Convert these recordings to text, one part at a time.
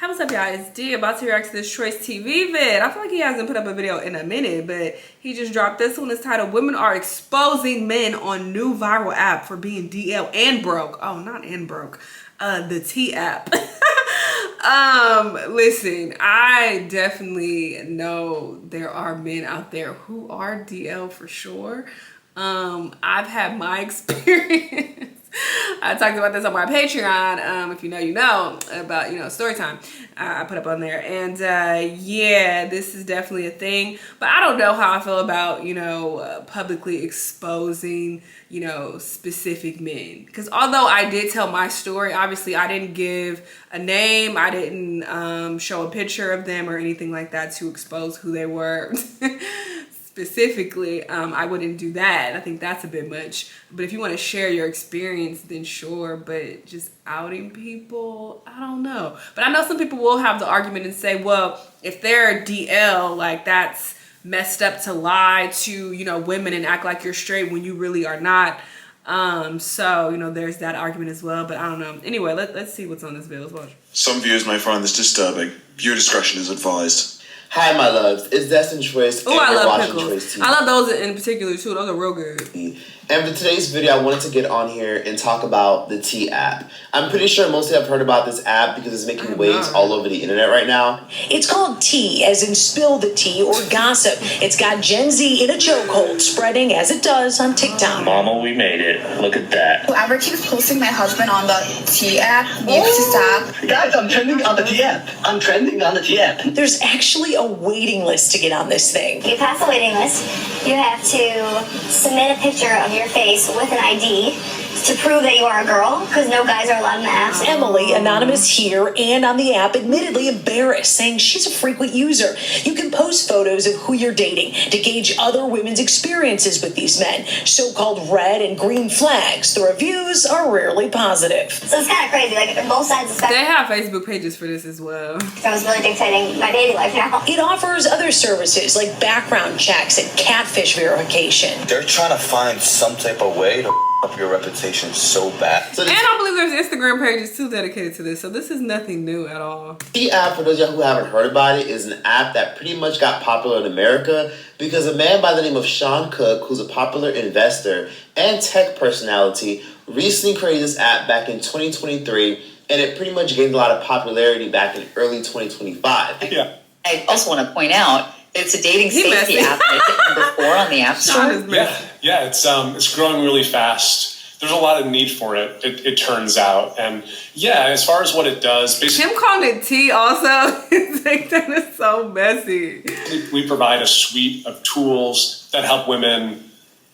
Hey, what's up, y'all? It's D about to react to this Choice TV vid. I feel like he hasn't put up a video in a minute, but he just dropped this one. It's titled "Women Are Exposing Men on New Viral App for Being DL and Broke." Oh, not and broke. The T app. Listen, I definitely know there are men out there who are DL for sure. I've had my experience. I talked about this on my Patreon. If you know, you know about, story time. I put up on there, and yeah, this is definitely a thing. But I don't know how I feel about publicly exposing specific men. Because although I did tell my story, obviously I didn't give a name. I didn't show a picture of them or anything like that to expose who they were. Specifically, I wouldn't do that. I think that's a bit much. But if you want to share your experience, then sure. But just outing people, I don't know. But I know some people will have the argument and say, well, if they're DL, like that's messed up to lie to, women and act like you're straight when you really are not. So, there's that argument as well. But I don't know. Anyway, let's see what's on this video. Let's watch. Some viewers may find this disturbing. Viewer discretion is advised. Hi, my loves. It's Destin Choice. Oh, I love pickles. I love those in particular too. Those are real good. And for today's video, I wanted to get on here and talk about the T app. I'm pretty sure most of you have heard about this app because it's making waves all over the internet right now. It's called Tea, as in spill the tea or gossip. It's got Gen Z in a chokehold, spreading as it does on TikTok. Mama, we made it. Look at that. Whoever keeps posting my husband on the T app needs to stop. Guys, I'm trending on the T app. I'm trending on the T app. There's actually a waiting list to get on this thing. You pass the waiting list, you have to submit a picture of your face with an ID to prove that you are a girl, because no guys are allowed in the app. Emily, anonymous here and on the app, admittedly embarrassed, saying she's a frequent user. You can post photos of who you're dating to gauge other women's experiences with these men, so-called red and green flags. The reviews are rarely positive. So it's kind of crazy, like both sides of the spectrum. They have Facebook pages for this as well. So it's really dictating my dating life now. It offers other services like background checks and catfish verification. They're trying to find some type of way to up your reputation so bad. And I believe there's Instagram pages too dedicated to this, so this is nothing new at all. The app, for those of y'all who haven't heard about it, is an app that pretty much got popular in America because a man by the name of Sean Cook, who's a popular investor and tech personality, recently created this app back in 2023, and it pretty much gained a lot of popularity back in early 2025. Yeah. I also want to point out it's a dating safety app that hit number 4 on the App Store. Yeah, it's growing really fast. There's a lot of need for it, it turns out. And yeah, as far as what it does, basically... Him calling it tea also, it's like, that is so messy. We provide a suite of tools that help women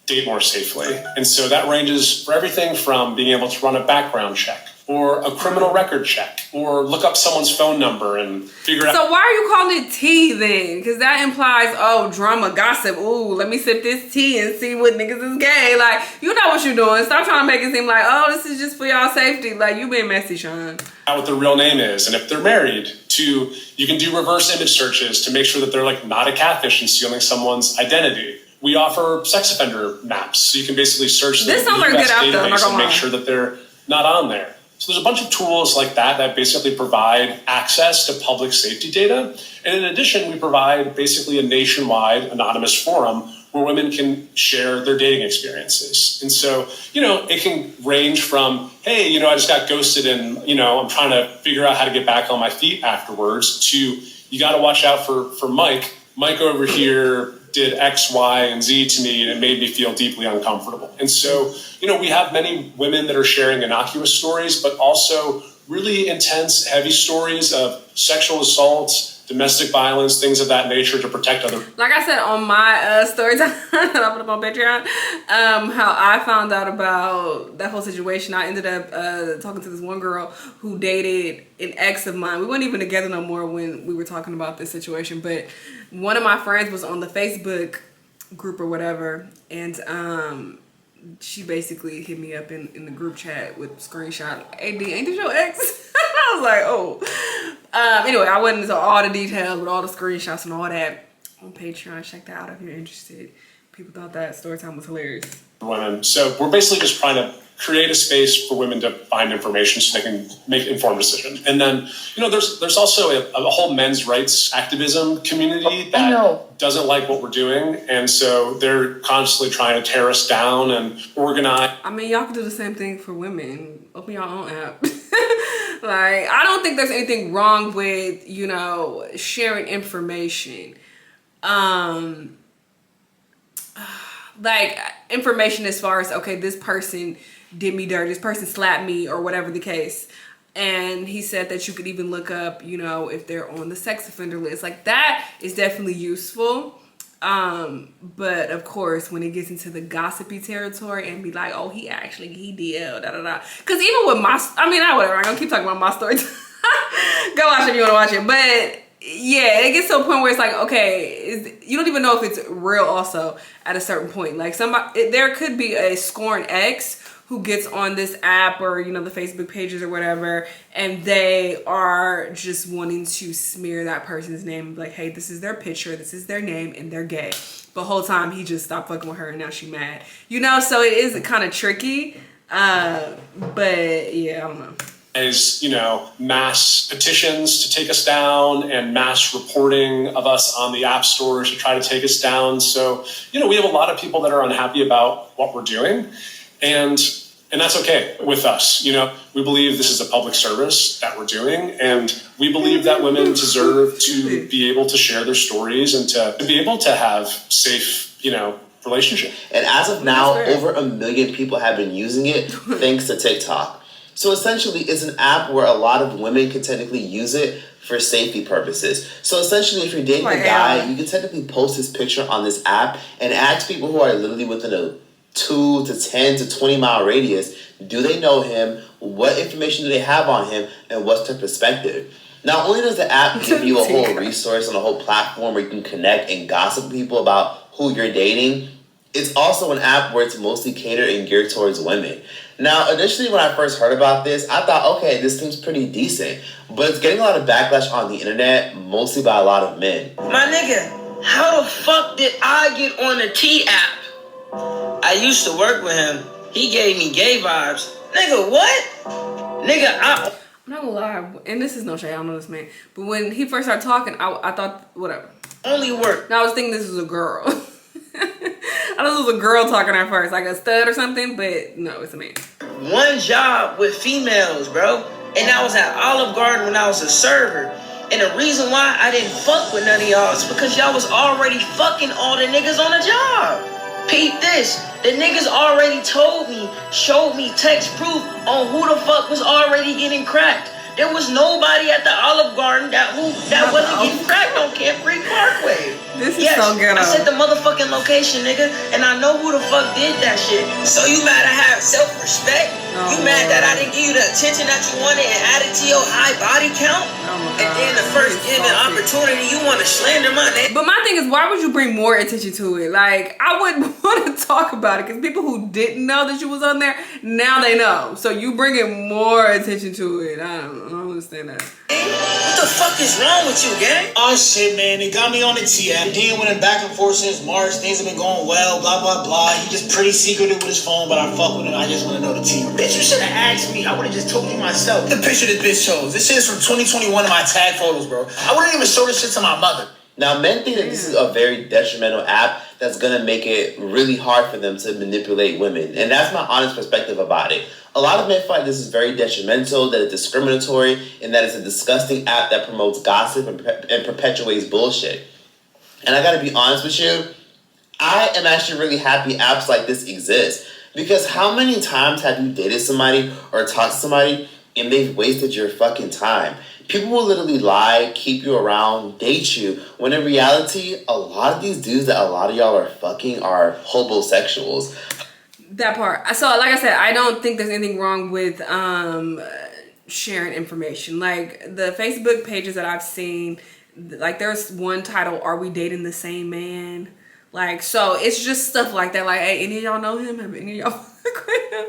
date more safely. And so that ranges for everything from being able to run a background check, or a criminal record check, or look up someone's phone number and figure out... So why are you calling it tea then? Because that implies, oh, drama, gossip. Ooh, let me sip this tea and see what niggas is gay. Like, you know what you're doing. Stop trying to make it seem like, oh, this is just for y'all safety. Like, you being messy, Sean. What their real name is, and if they're married, you can do reverse image searches to make sure that they're like not a catfish and stealing someone's identity. We offer sex offender maps, so you can basically search the US database and make sure that they're not on there. So there's a bunch of tools like that basically provide access to public safety data. And in addition, we provide basically a nationwide anonymous forum where women can share their dating experiences. And so, it can range from, hey, I just got ghosted and, I'm trying to figure out how to get back on my feet afterwards, to you got to watch out for Mike. Mike over here did X, Y, and Z to me, and it made me feel deeply uncomfortable. And so, we have many women that are sharing innocuous stories, but also really intense, heavy stories of sexual assaults, domestic violence, things of that nature to protect other. Like I said on my story time that I put up on Patreon, how I found out about that whole situation. I ended up talking to this one girl who dated an ex of mine. We weren't even together no more when we were talking about this situation, but one of my friends was on the Facebook group or whatever, and she basically hit me up in the group chat with screenshot, hey D, ain't this your ex? I was like, oh. Anyway, I went into all the details with all the screenshots and all that on Patreon. Check that out if you're interested. People thought that story time was hilarious. Women. So we're basically just trying to create a space for women to find information so they can make informed decisions. And then, there's also a whole men's rights activism community that doesn't like what we're doing. And so they're constantly trying to tear us down and organize. I mean, y'all can do the same thing for women. Open your own app. Like, I don't think there's anything wrong with, sharing information. Like, information as far as, okay, this person did me dirty, this person slapped me, or whatever the case. And he said that you could even look up, if they're on the sex offender list. Like, that is definitely useful. But of course, when it gets into the gossipy territory and be like, oh, he DL, da da da. Because even with whatever, I'm gonna keep talking about my story. Go watch it if you want to watch it. But yeah, it gets to a point where it's like, okay, you don't even know if it's real also at a certain point. Like, there could be a scorned ex who gets on this app or, the Facebook pages or whatever, and they are just wanting to smear that person's name. Like, hey, this is their picture, this is their name, and they're gay. The whole time he just stopped fucking with her and now she mad. So it is kind of tricky. But yeah, I don't know. Is, mass petitions to take us down and mass reporting of us on the app stores to try to take us down. So, we have a lot of people that are unhappy about what we're doing. And that's okay with us. We believe this is a public service that we're doing. And we believe that women deserve to be able to share their stories and to be able to have safe, relationship. And as of now, over 1 million people have been using it thanks to TikTok. So essentially, it's an app where a lot of women can technically use it for safety purposes. So essentially, if you're dating a guy, you can technically post his picture on this app and ask people who are literally within a 2 to 10 to 20 mile radius, do they know him? What information do they have on him? And what's their perspective? Not only does the app give you a whole resource and a whole platform where you can connect and gossip with people about who you're dating, it's also an app where it's mostly catered and geared towards women. Now, initially when I first heard about this, I thought, okay, this seems pretty decent. But it's getting a lot of backlash on the internet, mostly by a lot of men. My nigga, how the fuck did I get on the T app? I used to work with him. He gave me gay vibes. Nigga, what? Nigga, I'm not gonna lie, and this is no shade, I don't know this man. But when he first started talking, I thought, whatever. Only work. Now I was thinking this was a girl. I thought this was a girl talking at first, like a stud or something, but no, it's a man. One job with females, bro. And I was at Olive Garden when I was a server. And the reason why I didn't fuck with none of y'all is because y'all was already fucking all the niggas on the job. Peep this. The niggas already told me, showed me text proof on who the fuck was already getting cracked. There was nobody at the Olive Garden that wasn't getting cracked on Camp Creek Parkway. This is so good. I said the motherfucking location, nigga, and I know who the fuck did that shit. So you mad I have self-respect? You mad that I didn't give you the attention that you wanted and added to your high body count? And then the first given opportunity, you want to slander my name? But my thing is, why would you bring more attention to it? Like, I wouldn't want to talk about it because people who didn't know that you was on there, now they know. So you bringing more attention to it. I don't understand that. What the fuck is wrong with you, gang? Oh shit, man, they got me on the T app. Dean went back and forth since March. Things have been going well, blah blah blah. He just pretty secretive with his phone, but I fuck with him. I just want to know the T. Bitch, you should have asked me. I would have just told you myself. The picture this bitch chose. This shit is from 2021 of my tag photos, bro. I wouldn't even show this shit to my mother. Now, men think that this is a very detrimental app that's going to make it really hard for them to manipulate women. And that's my honest perspective about it. A lot of men find this is very detrimental, that it's discriminatory, and that it's a disgusting app that promotes gossip and perpetuates bullshit. And I got to be honest with you, I am actually really happy apps like this exist. Because how many times have you dated somebody or talked to somebody and they've wasted your fucking time? People will literally lie, keep you around, date you, when in reality, a lot of these dudes that a lot of y'all are fucking are homosexuals. That part. So, like I said, I don't think there's anything wrong with sharing information. Like, the Facebook pages that I've seen, like, there's one title, Are We Dating the Same Man? Like, so it's just stuff like that. Like, hey, any of y'all know him? Have any of y'all fuck with him?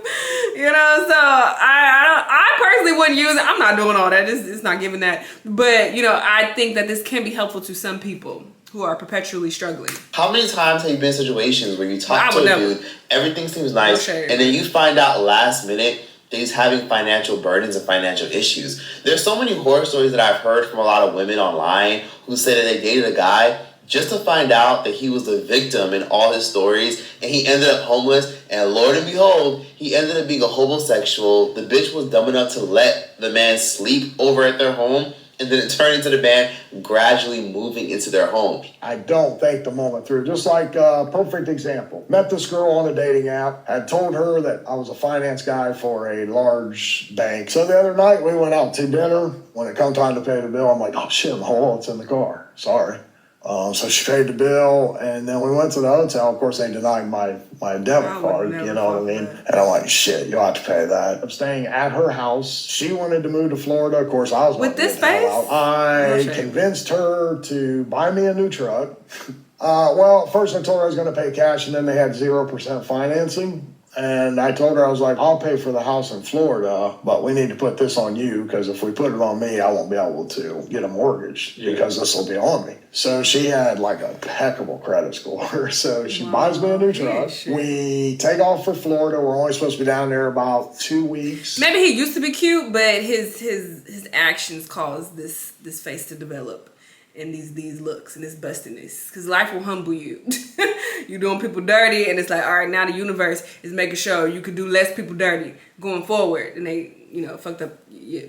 So I personally wouldn't use it. I'm not doing all that. It's not giving that. But, I think that this can be helpful to some people. who are perpetually struggling. How many times have you been in situations where you talk to a dude, everything seems nice, No and then you find out last minute that he's having financial burdens and financial issues? There's so many horror stories that I've heard from a lot of women online who say that they dated a guy just to find out that he was the victim in all his stories, and he ended up homeless, and Lord and behold, he ended up being a homosexual. The bitch was dumb enough to let the man sleep over at their home, and then it turned into the man gradually moving into their home. I don't think the moment through. Just like a perfect example. Met this girl on a dating app. Had told her that I was a finance guy for a large bank. So the other night we went out to dinner. When it come time to pay the bill, I'm like, oh shit, my wallet's in the car. Sorry. So she paid the bill, and then we went to the hotel. Of course, they denied my debit card, you know what I mean? And I'm like, shit, you'll have to pay that. I'm staying at her house. She wanted to move to Florida. Of course, I was with this face. I convinced her to buy me a new truck. Well, first I told her I was going to pay cash, and then they had 0% financing. And I told her, I was like, I'll pay for the house in Florida, but we need to put this on you, because if we put it on me, I won't be able to get a mortgage because this will be on me. So she had like a impeccable credit score. So she buys me a new truck. We take off for Florida. We're only supposed to be down there about 2 weeks. Maybe he used to be cute, but his actions caused this face to develop. And these looks and this bustiness, because life will humble you. You're doing people dirty, and it's like, all right, now the universe is making sure you can do less people dirty going forward, and they, fucked up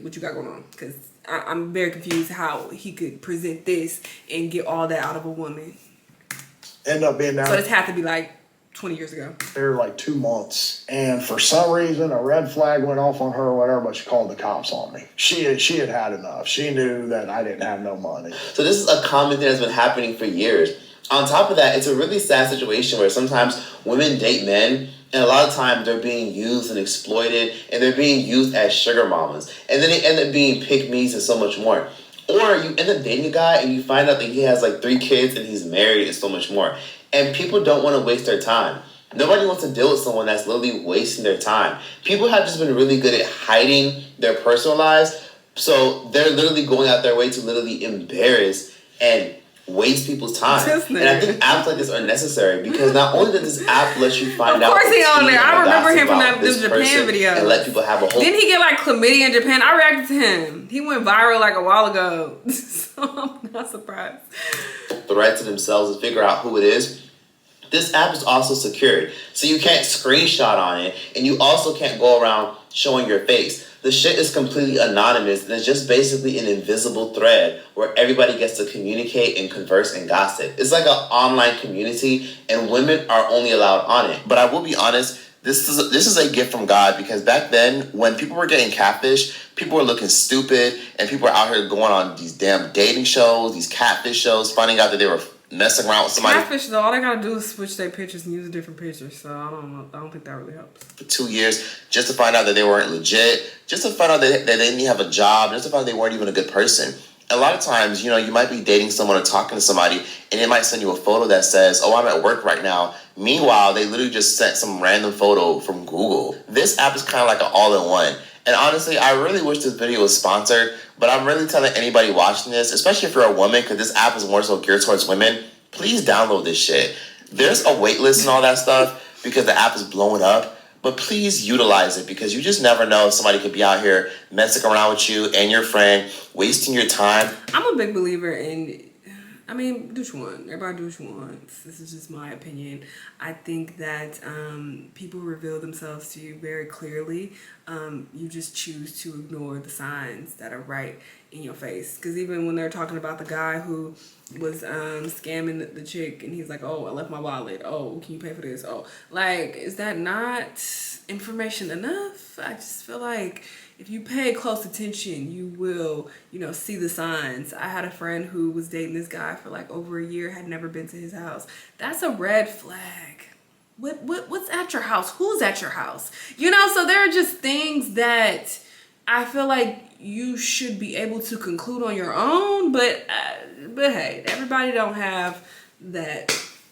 what you got going on. Because I'm very confused how he could present this and get all that out of a woman. End up being down. So this had to be like 20 years ago. There like 2 months, and for some reason a red flag went off on her or whatever, but she called the cops on me. She had enough. She knew that I didn't have no money. So this is a common thing that's been happening for years. On top of that, it's a really sad situation where sometimes women date men, and a lot of times they're being used and exploited, and they're being used as sugar mamas, and then they end up being pick-me's and so much more. Or you end up dating a guy and you find out that he has like 3 kids and he's married and so much more. And people don't want to waste their time. Nobody wants to deal with someone that's literally wasting their time. People have just been really good at hiding their personal lives. So they're literally going out their way to literally embarrass and waste people's time. And I think apps like this are necessary, because not only does this app let you find out. Of course he on there. I remember him from them Japan videos. And let people have a whole. Didn't he get like chlamydia in Japan? I reacted to him. He went viral like a while ago. So I'm not surprised. The right to themselves to figure out who it is. This app is also secured, so you can't screenshot on it, and you also can't go around showing your face. The shit is completely anonymous, and it's just basically an invisible thread where everybody gets to communicate and converse and gossip. It's like an online community, and women are only allowed on it. But I will be honest, this is a gift from God, because back then, when people were getting catfish, people were looking stupid, and people were out here going on these damn dating shows, these catfish shows, finding out that they were messing around with somebody. Catfish, though, all they gotta do is switch their pictures and use different pictures. So I don't know. I don't think that really helps. For 2 years, just to find out that they weren't legit, just to find out that they didn't have a job, just to find out they weren't even a good person. A lot of times, you might be dating someone or talking to somebody, and they might send you a photo that says, oh, I'm at work right now. Meanwhile, they literally just sent some random photo from Google. This app is kind of like an all-in-one. And honestly, I really wish this video was sponsored, but I'm really telling anybody watching this, especially if you're a woman, because this app is more so geared towards women, please download this shit. There's a wait list and all that stuff because the app is blowing up, but please utilize it, because you just never know if somebody could be out here messing around with you and your friend, wasting your time. I'm a big believer in, do what you want. Everybody do what you want. This is just my opinion. I think that people reveal themselves to you very clearly. You just choose to ignore the signs that are right in your face. Because even when they're talking about the guy who was scamming the chick, and he's like, oh, I left my wallet. Oh, can you pay for this? Oh, like, is that not information enough? I just feel like if you pay close attention, you will, see the signs. I had a friend who was dating this guy for like over a year, had never been to his house. That's a red flag. What's at your house? Who's at your house? So there are just things that I feel like you should be able to conclude on your own, but hey, everybody don't have that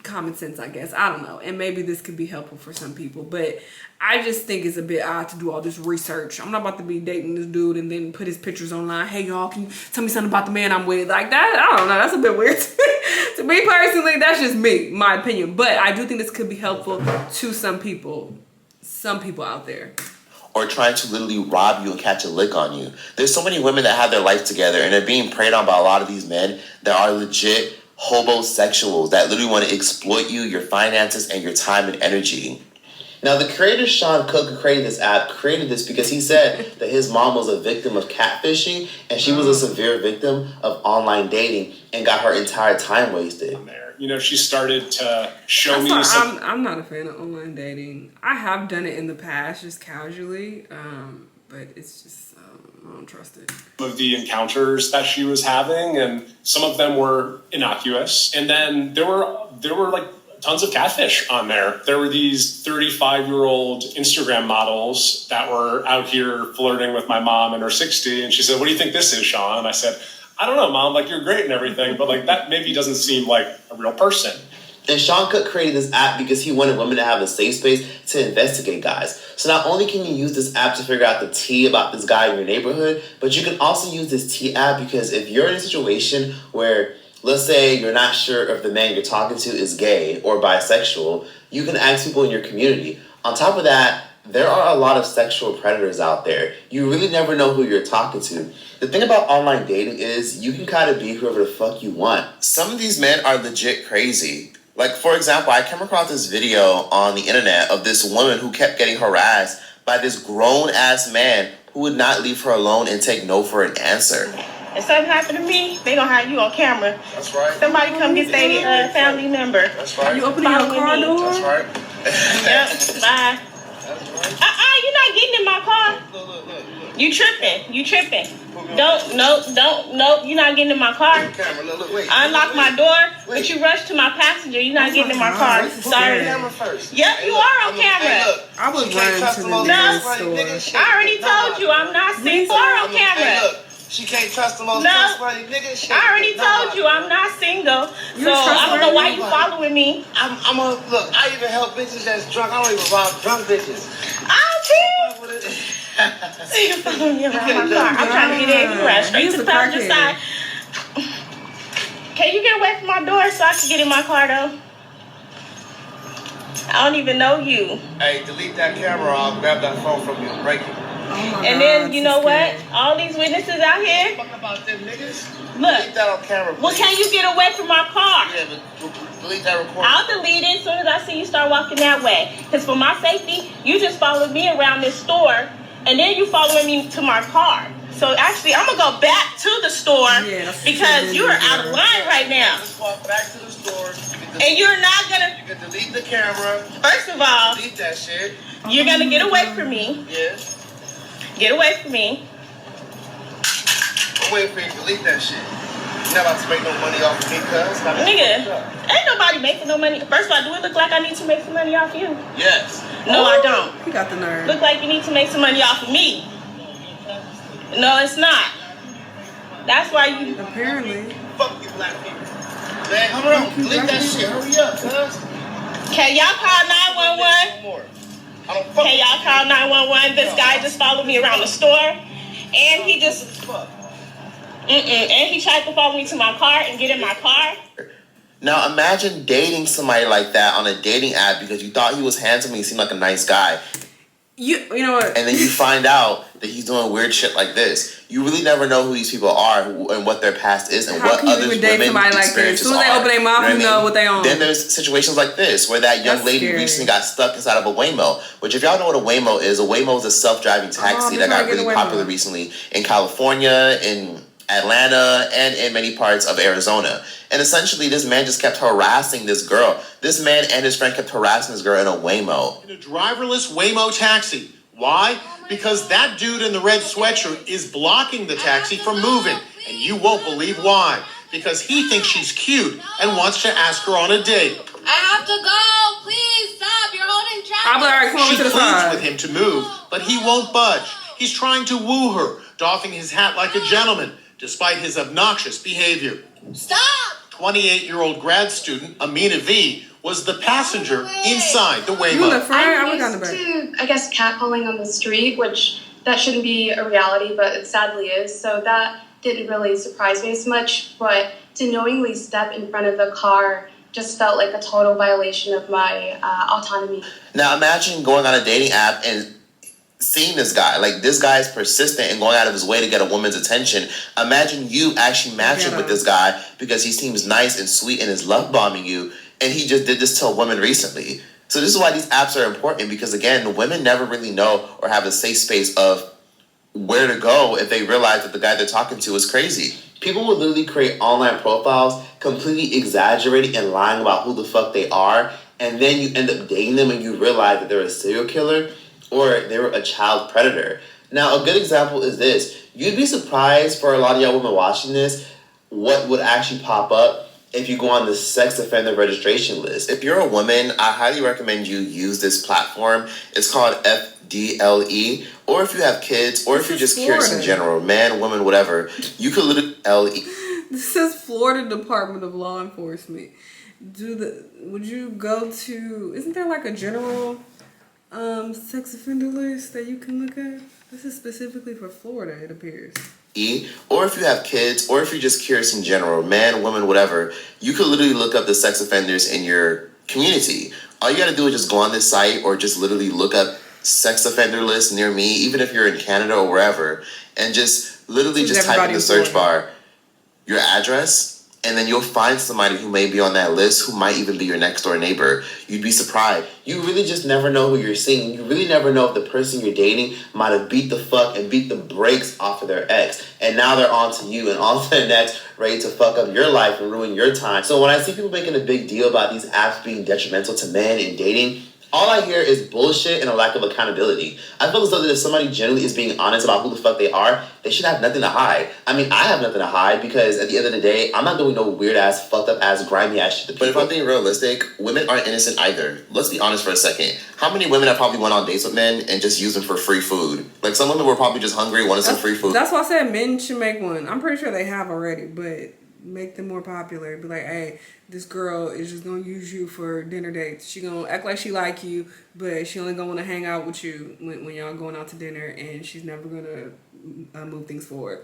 common sense, I guess. I don't know. And maybe this could be helpful for some people. But I just think it's a bit odd to do all this research. I'm not about to be dating this dude and then put his pictures online. Hey, y'all, can you tell me something about the man I'm with? Like that, I don't know. That's a bit weird to me personally. That's just me, my opinion. But I do think this could be helpful to some people out there. Or trying to literally rob you and catch a lick on you. There's so many women that have their life together and they're being preyed on by a lot of these men that are legit hobosexuals that literally want to exploit you, your finances, and your time and energy. Now, the creator Sean Cook, who created this app, created this because he said that his mom was a victim of catfishing and she was a severe victim of online dating and got her entire time wasted. You know, she started to show me some... I'm not a fan of online dating. I have done it in the past, just casually, but it's just, I don't trust it. Of the encounters that she was having, and some of them were innocuous. And then there were like tons of catfish on there. There were these 35-year-old Instagram models that were out here flirting with my mom in her 60s. And she said, "What do you think this is, Sean?" And I said, "I don't know, Mom, like, you're great and everything, but like that maybe doesn't seem like a real person." And Sean Cook created this app because he wanted women to have a safe space to investigate guys. So not only can you use this app to figure out the tea about this guy in your neighborhood, but you can also use this tea app because if you're in a situation where, let's say you're not sure if the man you're talking to is gay or bisexual, you can ask people in your community. On top of that, there are a lot of sexual predators out there. You really never know who you're talking to. The thing about online dating is you can kind of be whoever the fuck you want. Some of these men are legit crazy. Like, for example, I came across this video on the internet of this woman who kept getting harassed by this grown-ass man who would not leave her alone and take no for an answer. If something happened to me, they gonna have you on camera. That's right. Somebody come get their family member. That's right. You opening your car door? That's right. Yep, bye. You're not getting in my car. Look. You tripping. Nope, you're not getting in my car. I unlocked my door, but you rushed to my passenger. You're not getting in my car. Sorry. Yep, you are on camera. I was running to the next store. I already told you I'm not single. You are on camera. She can't trust the most trustworthy nigga. I already told you I'm not single. So I don't know why you following me. Look, I even help bitches that's drunk. I don't even rob drunk bitches. I don't care. So you're following me around my car. I'm trying to get in. You run straight to the passenger side. Can you get away from my door so I can get in my car though? I don't even know you. Hey, delete that camera. I'll grab that phone from you and break it. And then, you know what? All these witnesses out here. About them niggas. Look. Delete that on camera, please. Well, can you get away from my car? Yeah, but delete that recording. I'll delete it as soon as I see you start walking that way. Because for my safety, you just followed me around this store, and then you following me to my car. So actually, I'm going to go back to the store because you are out of line right now. Just walk back to the store. And you're not going to... You can delete the camera. First of all... Delete that shit. You're going to get away from me. Yes. Get away from me. I'm waiting for you to delete that shit. You're not about to make no money off of me, cuz. Nigga, ain't nobody making no money. First of all, do it look like I need to make some money off you? Yes. No, I don't. He got the nerve. Look like you need to make some money off of me. No, it's not. That's why you... Apparently. Fuck you, black people. Man, come on. Delete that shit. Hurry up, cuz. Can y'all call 911? Can y'all call 911? This guy just followed me around the store, and he just, and he tried to follow me to my car and get in my car. Now imagine dating somebody like that on a dating app because you thought he was handsome and he seemed like a nice guy. You know what? And then you find out that he's doing weird shit like this. You really never know who these people are and what their past is and what other women's experiences are. As soon as they open their mouth, you know what they own. Then there's situations like this where that young lady recently got stuck inside of a Waymo. Which, if y'all know what a Waymo is a self-driving taxi that got really popular recently in California, in Atlanta, and in many parts of Arizona. And essentially, this man just kept harassing this girl. This man and his friend kept harassing this girl in a Waymo. In a driverless Waymo taxi. Why? Because that dude in the red sweatshirt is blocking the taxi from moving. And you won't believe why. Because he thinks she's cute and wants to ask her on a date. I have to go. Please stop. You're holding traffic. She pleads with him to move, but he won't budge. He's trying to woo her, doffing his hat like a gentleman, despite his obnoxious behavior. Stop. 28-year-old grad student, Amina V, was the passenger inside the You in the Waymo. front? I'm I'm on the back. used to, I guess, catcalling on the street, which that shouldn't be a reality, but it sadly is. So that didn't really surprise me as much. But to knowingly step in front of the car just felt like a total violation of my autonomy. Now imagine going on a dating app and seeing this guy. Like, this guy is persistent and going out of his way to get a woman's attention. Imagine you actually matching with this guy because he seems nice and sweet and is love bombing you, and he just did this to a woman recently. So this is why these apps are important, because again, women never really know or have a safe space of where to go if they realize that the guy they're talking to is crazy. People will literally create online profiles completely exaggerating and lying about who the fuck they are, and then you end up dating them and you realize that they're a serial killer or they were a child predator. Now, a good example is this. You'd be surprised, for a lot of y'all women watching this, what would actually pop up if you go on the sex offender registration list. If you're a woman, I highly recommend you use this platform. It's called FDLE. Or if you have kids, or if you're just curious in general, man, woman, whatever, you could literally LE. This is Florida Department of Law Enforcement. Would you go to, isn't there like a general sex offender list that you can look at? This is specifically for Florida, it appears. Or if you have kids, or if you're just curious in general, man, woman, whatever, you could literally look up the sex offenders in your community. All you gotta do is just go on this site or just literally look up sex offender list near me, even if you're in Canada or wherever, and just literally just type in the search bar your address, and then you'll find somebody who may be on that list who might even be your next door neighbor. You'd be surprised. You really just never know who you're seeing. You really never know if the person you're dating might have beat the fuck and beat the brakes off of their ex, and now they're on to you and on to their next, ready to fuck up your life and ruin your time. So when I see people making a big deal about these apps being detrimental to men in dating, all I hear is bullshit and a lack of accountability. I feel as though that if somebody generally is being honest about who the fuck they are, they should have nothing to hide. I mean, I have nothing to hide because at the end of the day, I'm not doing no weird ass, fucked up ass, grimy ass shit to people. But if I'm being realistic, women aren't innocent either. Let's be honest for a second. How many women have probably went on dates with men and just used them for free food? Like, some women were probably just hungry, wanted some free food. That's why I said men should make one. I'm pretty sure they have already, but make them more popular. Be like, hey, this girl is just gonna use you for dinner dates. She gonna act like she like you, but she only gonna want to hang out with you when y'all going out to dinner, and she's never gonna move things forward.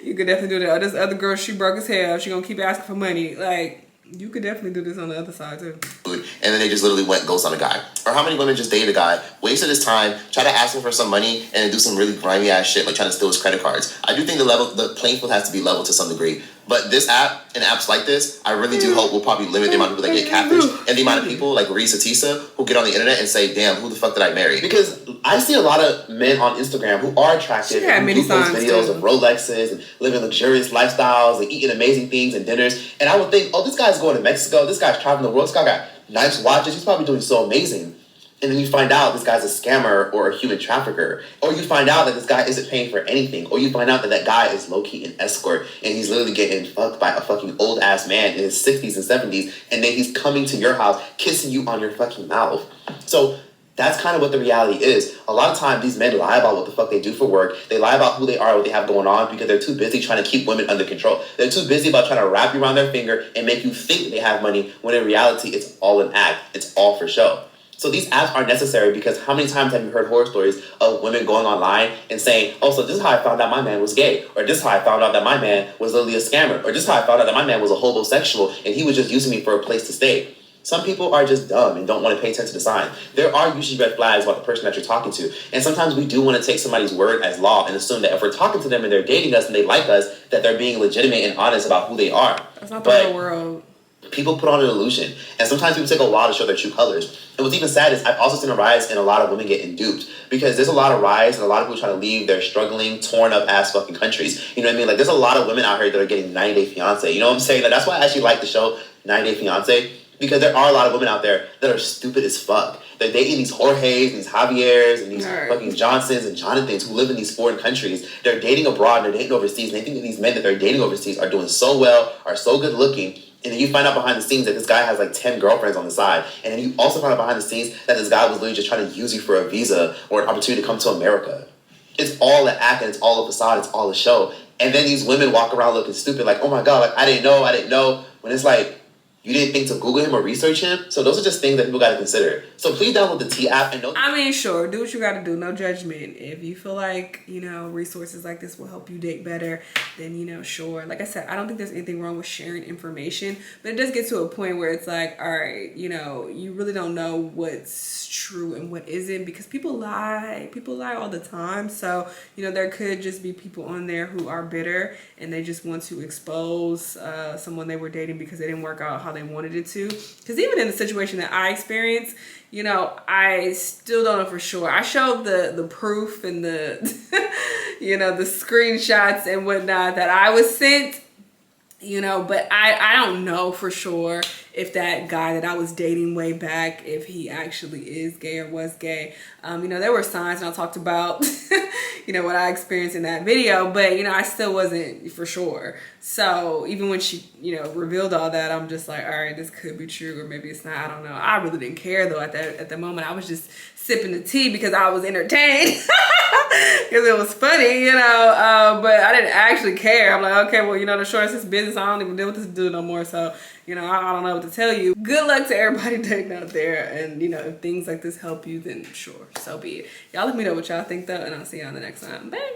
You could definitely do that. This other girl, she broke as hell. She gonna keep asking for money. Like, you could definitely do this on the other side too. And then they just literally went and ghost on a guy. Or how many women just date a guy, wasted his time, try to ask him for some money, and then do some really grimy ass shit, like trying to steal his credit cards. I do think the playing field has to be level to some degree. But this app and apps like this, I really do hope will probably limit the amount of people that get catfished and the amount of people like Risa Tisa who get on the internet and say, damn, who the fuck did I marry? Because I see a lot of men on Instagram who are attractive and who post videos of Rolexes and living luxurious lifestyles and eating amazing things and dinners. And I would think, oh, this guy's going to Mexico. This guy's traveling the world. This guy got nice watches. He's probably doing so amazing. And then you find out this guy's a scammer or a human trafficker. Or you find out that this guy isn't paying for anything. Or you find out that that guy is low-key an escort and he's literally getting fucked by a fucking old-ass man in his 60s and 70s. And then he's coming to your house, kissing you on your fucking mouth. So that's kind of what the reality is. A lot of times these men lie about what the fuck they do for work. They lie about who they are, what they have going on, because they're too busy trying to keep women under control. They're too busy about trying to wrap you around their finger and make you think they have money, when in reality it's all an act. It's all for show. So these apps are necessary because how many times have you heard horror stories of women going online and saying, oh, so this is how I found out my man was gay, or this is how I found out that my man was literally a scammer, or this is how I found out that my man was a homosexual and he was just using me for a place to stay. Some people are just dumb and don't want to pay attention to signs. There are usually red flags about the person that you're talking to. And sometimes we do want to take somebody's word as law and assume that if we're talking to them and they're dating us and they like us, that they're being legitimate and honest about who they are. That's not the real world. People put on an illusion. And sometimes people take a while to show their true colors. And what's even sad is I've also seen a rise in a lot of women getting duped. Because there's a lot of rise and a lot of people trying to leave their struggling, torn up ass fucking countries. You know what I mean? Like, there's a lot of women out here that are getting 90-Day Fiancé. You know what I'm saying? Like, that's why I actually like the show 90-Day Fiancé. Because there are a lot of women out there that are stupid as fuck. They're dating these Jorges, these Javiers, and these fucking Johnsons and Jonathans who live in these foreign countries. They're dating abroad and they're dating overseas. And they think that these men that they're dating overseas are doing so well, are so good looking. And then you find out behind the scenes that this guy has like 10 girlfriends on the side. And then you also find out behind the scenes that this guy was literally just trying to use you for a visa or an opportunity to come to America. It's all an act and it's all a facade. It's all a show. And then these women walk around looking stupid, like, oh my God, like, I didn't know. When it's like, you didn't think to Google him or research him. So those are just things that people got to consider. So please download the T app and know. I mean, sure, do what you got to do. No judgment. If you feel like, you know, resources like this will help you date better, then, you know, sure. Like I said, I don't think there's anything wrong with sharing information, but it does get to a point where it's like, all right, you know, you really don't know what's true and what isn't, because people lie all the time. So, you know, there could just be people on there who are bitter and they just want to expose someone they were dating because they didn't work out how they wanted it to. Because even in the situation that I experienced, you know, I still don't know for sure. I showed the proof and the you know, the screenshots and whatnot that I was sent, you know, but I don't know for sure if that guy that I was dating way back, if he actually is gay or was gay. You know, there were signs, and I talked about, you know, what I experienced in that video, but, you know, I still wasn't for sure. So even when she, you know, revealed all that, I'm just like, all right, this could be true, or maybe it's not. I don't know. I really didn't care though at the moment. I was just sipping the tea because I was entertained. Because it was funny, you know, but I didn't actually care. I'm like, okay, well, you know, the short is business. I don't even deal with this dude no more. So, you know, I don't know what to tell you. Good luck to everybody dating out there. And, you know, if things like this help you, then sure, so be it. Y'all let me know what y'all think, though, and I'll see y'all in the next time. Bye.